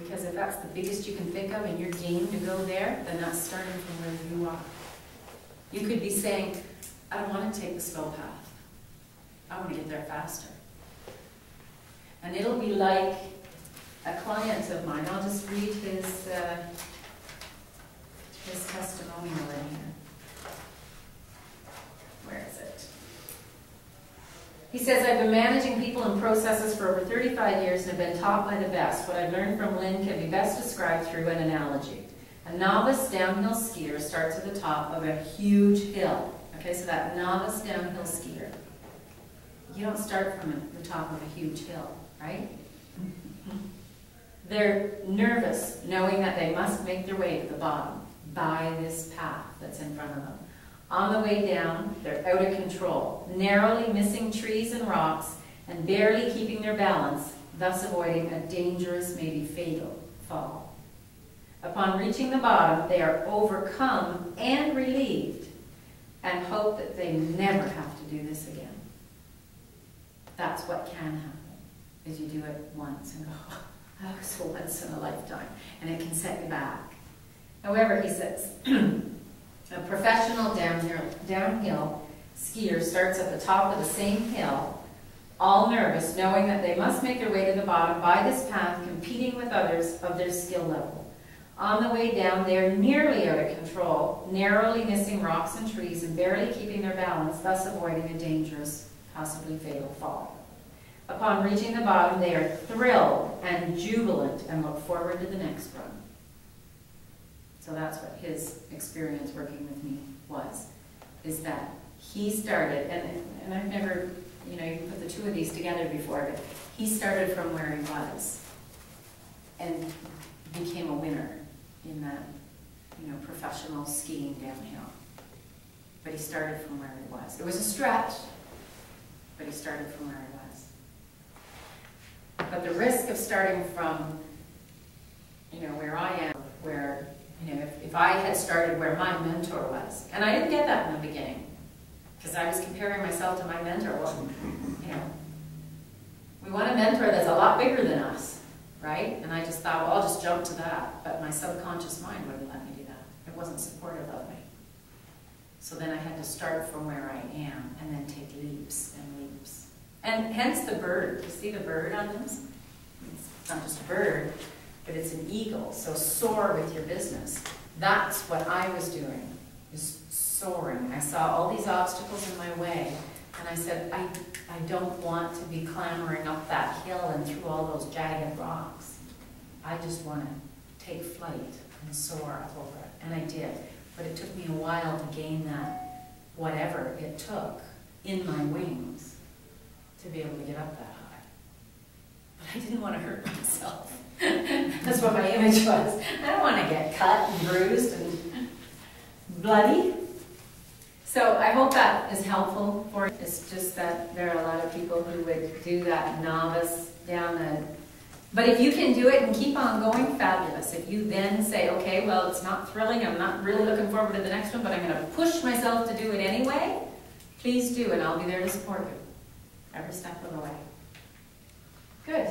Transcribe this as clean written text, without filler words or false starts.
Because if that's the biggest you can think of and you're game to go there, then that's starting from where you are. You could be saying, I don't want to take the slow path. I want to get there faster. And it'll be like a client of mine. I'll just read his testimonial in here. Where is it? He says, I've been managing people and processes for over 35 years and have been taught by the best. What I've learned from Lynne can be best described through an analogy. A novice downhill skier starts at the top of a huge hill. Okay, so that novice downhill skier, you don't start from the top of a huge hill, right? They're nervous, knowing that they must make their way to the bottom by this path that's in front of them. On the way down, they're out of control, narrowly missing trees and rocks and barely keeping their balance, thus avoiding a dangerous, maybe fatal fall. Upon reaching the bottom, they are overcome and relieved and hope that they never have to do this again. That's what can happen, is you do it once and go, oh, that was once in a lifetime, and it can set you back. However, he says, a professional downhill skier starts at the top of the same hill, all nervous, knowing that they must make their way to the bottom by this path, competing with others of their skill level. On the way down, they are nearly out of control, narrowly missing rocks and trees and barely keeping their balance, thus avoiding a dangerous, possibly fatal fall. Upon reaching the bottom, they are thrilled and jubilant and look forward to the next run. So that's what his experience working with me was, is that he started, and I've never, you know, you can put the two of these together before, but he started from where he was and became a winner in that, you know, professional skiing downhill. But he started from where he was. It was a stretch, but he started from where he was. But the risk of starting from, you know, where I am, where, you know, if I had started where my mentor was, and I didn't get that in the beginning, because I was comparing myself to my mentor. Well, you know, we want a mentor that's a lot bigger than us, right? And I just thought, well, I'll just jump to that. But my subconscious mind wouldn't let me do that. It wasn't supportive of me. So then I had to start from where I am and then take leaps and leaps. And hence the bird. You see the bird on this? It's not just a bird, but it's an eagle. So soar with your business. That's what I was doing, is soaring. I saw all these obstacles in my way, and I said, I don't want to be clambering up that hill and through all those jagged rocks. I just want to take flight and soar up over it. And I did. But it took me a while to gain that, whatever it took, in my wings to be able to get up that high. But I didn't want to hurt myself. That's what my image was. I don't want to get cut and bruised and bloody. So I hope that is helpful for you. It's just that there are a lot of people who would do that novice down the... But if you can do it and keep on going, fabulous. If you then say, okay, well, it's not thrilling, I'm not really looking forward to the next one, but I'm going to push myself to do it anyway, please do, and I'll be there to support you every step of the way. Good.